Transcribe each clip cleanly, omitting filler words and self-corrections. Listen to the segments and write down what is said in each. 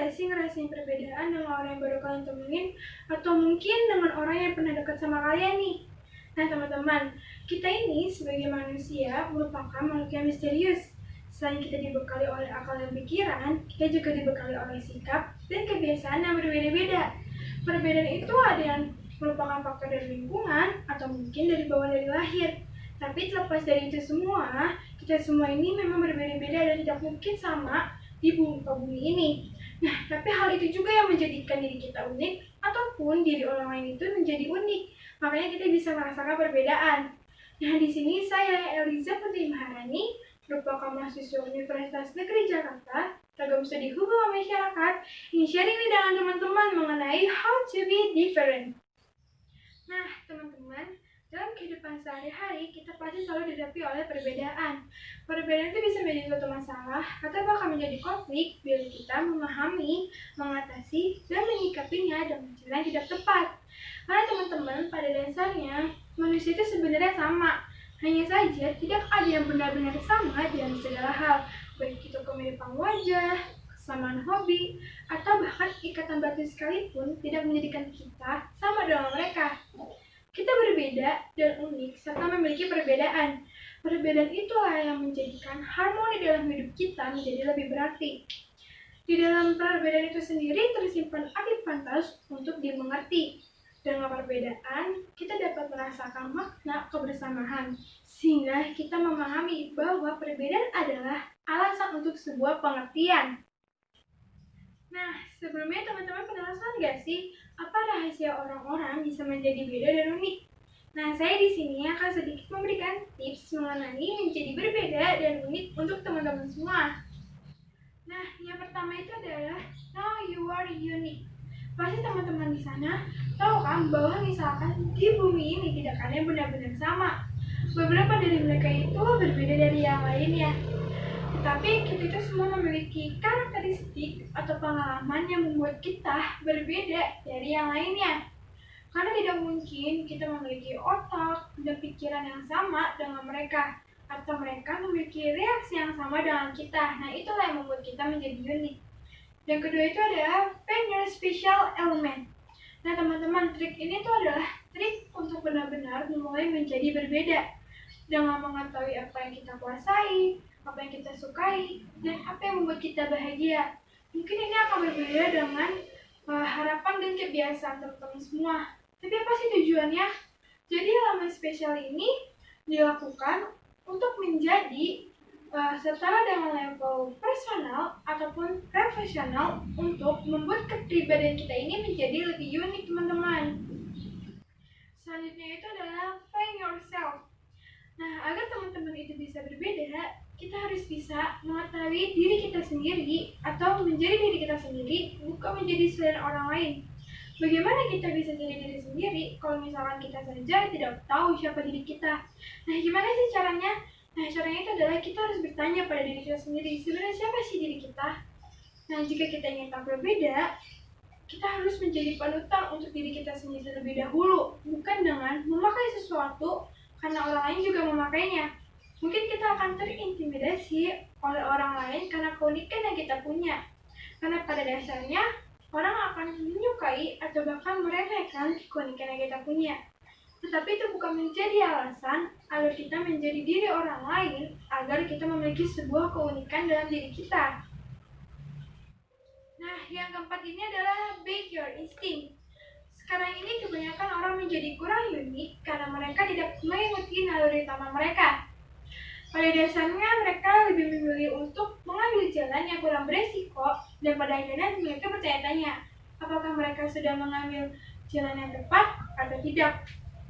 nggak sih ngerasain perbedaan dengan orang yang baru kalian temuin? Atau mungkin dengan orang yang pernah dekat sama kalian nih? Nah teman-teman, kita ini sebagai manusia merupakan makhluk yang misterius. Selain kita dibekali oleh akal dan pikiran, kita juga dibekali oleh sikap dan kebiasaan yang berbeda-beda. Perbedaan itu ada yang merupakan faktor dari lingkungan atau mungkin dari bawaan dari lahir. Tapi terlepas dari itu semua, kita semua ini memang berbeda-beda dan tidak mungkin sama di muka bumi ini. Nah, tapi hal itu juga yang menjadikan diri kita unik ataupun diri orang lain itu menjadi unik. Makanya kita bisa merasakan perbedaan. Nah, di sini saya Eliza Putri Maharani, merupakan mahasiswa Universitas Negeri Jakarta, program studi hubungan masyarakat, ingin sharing nih dengan teman-teman mengenai how to be different. Nah, teman-teman, dalam kehidupan sehari-hari, kita pasti selalu dihadapi oleh perbedaan. Perbedaan itu bisa menjadi suatu masalah atau bahkan menjadi konflik bila kita memahami, mengatasi, dan menyikapinya dengan cara yang tidak tepat. Karena teman-teman, pada dasarnya, manusia itu sebenarnya sama. Hanya saja, tidak ada yang benar-benar sama dalam segala hal, baik itu kemiripan wajah, kesamaan hobi, atau bahkan ikatan batin sekalipun tidak menjadikan kita sama dengan mereka. Kita berbeda dan unik serta memiliki perbedaan. Perbedaan itulah yang menjadikan harmoni dalam hidup kita menjadi lebih berarti. Di dalam perbedaan itu sendiri tersimpan arti pantas untuk dimengerti. Dengan perbedaan, kita dapat merasakan makna kebersamaan, sehingga kita memahami bahwa perbedaan adalah alasan untuk sebuah pengertian. Nah, sebelumnya teman-teman penasaran nggak sih apa rahasia orang-orang bisa menjadi beda dan unik? Nah, saya di sini akan sedikit memberikan tips mengenai menjadi berbeda dan unik untuk teman-teman semua. Nah, yang pertama itu adalah know you are unique. Pasti teman-teman di sana tahu kan bahwa misalkan di bumi ini tidak ada yang benar-benar sama. Beberapa dari mereka itu berbeda dari yang lainnya. Tetapi kita itu semua memiliki karakteristik atau pengalaman yang membuat kita berbeda dari yang lainnya. Karena tidak mungkin kita memiliki otak dan pikiran yang sama dengan mereka, atau mereka memiliki reaksi yang sama dengan kita. Nah, itulah yang membuat kita menjadi unik. Yang kedua itu adalah find your special element. Nah, teman-teman, trik ini tuh adalah trik untuk benar-benar memulai menjadi berbeda. Dengan mengetahui apa yang kita kuasai, apa yang kita sukai, dan apa yang membuat kita bahagia. Mungkin ini akan berbeda dengan harapan dan kebiasaan teman-teman semua. Tapi apa sih tujuannya? Jadi elemen spesial ini dilakukan untuk menjadi setara dengan level personal ataupun profesional untuk membuat kepribadian kita ini menjadi lebih unik, teman-teman. Selanjutnya itu adalah find yourself. Nah, agar teman-teman itu bisa berbeda, kita harus bisa mengetahui diri kita sendiri atau menjadi diri kita sendiri, bukan menjadi selain orang lain. Bagaimana kita bisa jadi diri sendiri kalau misalkan kita saja tidak tahu siapa diri kita? Nah, gimana sih caranya? Nah, caranya itu adalah kita harus bertanya pada diri kita sendiri, sebenarnya siapa sih diri kita? Nah, jika kita ingin tahu berbeda, kita harus menjadi panutan untuk diri kita sendiri terlebih dahulu, bukan dengan memakai sesuatu karena orang lain juga memakainya. Mungkin kita akan terintimidasi oleh orang lain karena keunikan yang kita punya. Karena pada dasarnya, orang akan menyukai atau bahkan meremehkan keunikan yang kita punya. Tetapi itu bukan menjadi alasan agar kita menjadi diri orang lain, agar kita memiliki sebuah keunikan dalam diri kita. Nah, yang keempat ini adalah back your instinct. Sekarang ini kebanyakan orang menjadi kurang unik karena mereka tidak mengikuti naluri utama mereka. Pada dasarnya mereka lebih memilih untuk mengambil jalan yang kurang beresiko dan pada akhirnya mereka bertanya-tanya apakah mereka sudah mengambil jalan yang tepat atau tidak.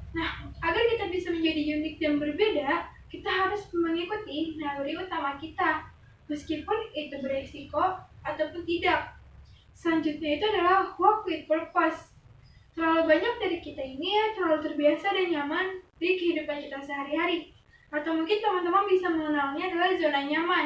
Nah, agar kita bisa menjadi unik dan berbeda, kita harus mengikuti naluri utama kita, meskipun itu beresiko ataupun tidak. Selanjutnya itu adalah work with purpose. Terlalu banyak dari kita ini terlalu terbiasa dan nyaman di kehidupan kita sehari-hari. Atau mungkin teman-teman bisa mengenalnya adalah zona nyaman.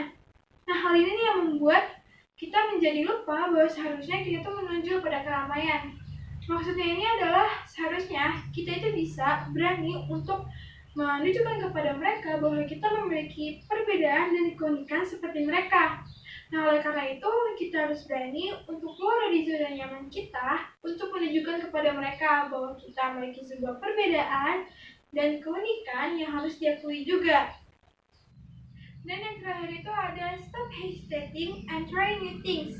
Nah, hal ini yang membuat kita menjadi lupa bahwa seharusnya kita tuh menuju pada keramaian. Maksudnya ini adalah seharusnya kita itu bisa berani untuk menunjukkan kepada mereka bahwa kita memiliki perbedaan dan keunikan seperti mereka. Nah, oleh karena itu, kita harus berani untuk keluar dari zona nyaman kita untuk menunjukkan kepada mereka bahwa kita memiliki sebuah perbedaan dan keunikan yang harus diakui juga. Dan yang terakhir itu ada stop hesitating and try new things.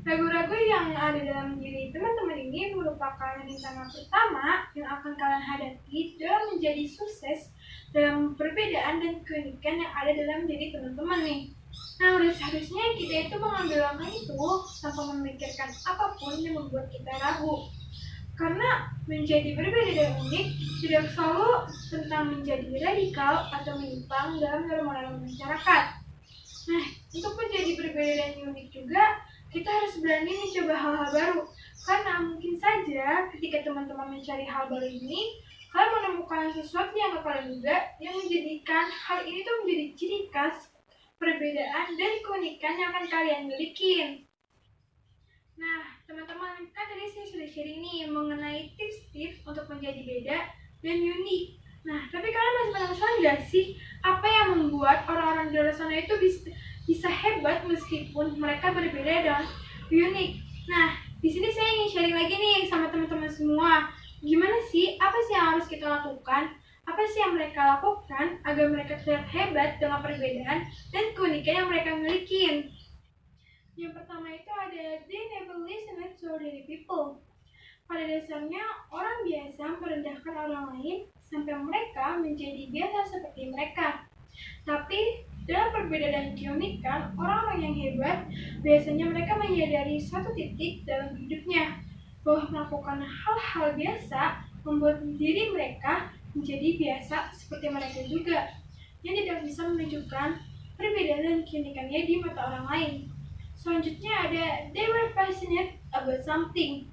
Ragu-ragu yang ada dalam diri teman-teman ini merupakan rintangan pertama yang akan kalian hadapi dalam menjadi sukses dalam perbedaan dan keunikan yang ada dalam diri teman-teman nih. Nah, udah seharusnya kita itu mengambil langkah itu tanpa memikirkan apapun yang membuat kita ragu. Karena menjadi berbeda dan unik tidak selalu tentang menjadi radikal atau menyimpang dalam norma-norma masyarakat. Nah, untuk menjadi berbeda dan unik juga, kita harus berani mencoba hal-hal baru. Karena mungkin saja ketika teman-teman mencari hal baru ini, kalian menemukan sesuatu yang gak kalian duga yang menjadikan hal ini tuh menjadi ciri khas, perbedaan, dan keunikan yang akan kalian miliki. Nah, teman-teman, kan tadi saya sudah sharing nih mengenai tips-tips untuk menjadi beda dan unik. Nah, tapi kalian masih penasaran gak sih apa yang membuat orang-orang di luar sana itu bisa hebat meskipun mereka berbeda dan unik? Nah, di sini saya ingin sharing lagi nih sama teman-teman semua. Gimana sih? Apa sih yang harus kita lakukan? Apa sih yang mereka lakukan agar mereka terlihat hebat dengan perbedaan dan keunikan yang mereka miliki? Yang pertama itu ada they never listen to ordinary people. Pada dasarnya, orang biasa merendahkan orang lain sampai mereka menjadi biasa seperti mereka. Tapi, dalam perbedaan dan keunikan, orang-orang yang hebat biasanya mereka menyadari suatu titik dalam hidupnya bahwa melakukan hal-hal biasa membuat diri mereka menjadi biasa seperti mereka juga, yang tidak bisa menunjukkan perbedaan dan keunikannya di mata orang lain. Selanjutnya ada they were passionate about something.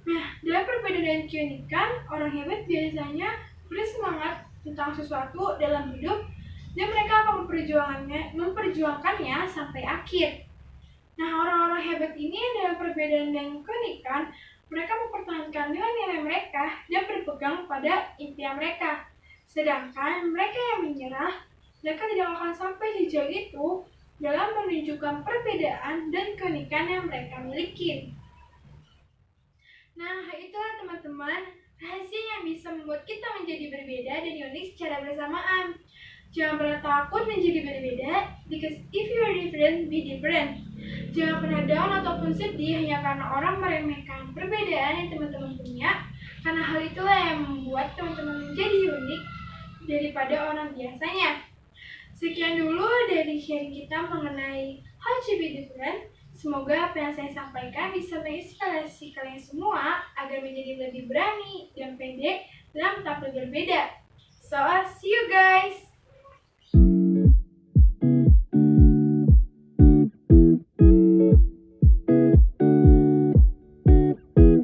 Nah, dalam perbedaan dan keunikan, orang hebat biasanya bersemangat tentang sesuatu dalam hidup dan mereka akan memperjuangkannya sampai akhir. Nah, orang-orang hebat ini dalam perbedaan dan keunikan, mereka mempertahankan nilai-nilai mereka dan berpegang pada impian mereka. Sedangkan mereka yang menyerah, mereka tidak akan sampai sejauh itu dalam menunjukkan perbedaan dan keunikan yang mereka miliki. Nah, itulah teman-teman, rahasia yang bisa membuat kita menjadi berbeda dan unik secara bersamaan. Jangan pernah takut menjadi berbeda, because if you are different, be different. Jangan pernah down ataupun sedih hanya karena orang meremehkan perbedaan yang teman-teman punya, karena hal itulah yang membuat teman-teman menjadi unik daripada orang biasanya. Sekian dulu dari sharing kita mengenai how to be different. Semoga apa yang saya sampaikan bisa menginspirasi kalian semua agar menjadi lebih berani dan pede dalam tampil berbeda. So, see you guys!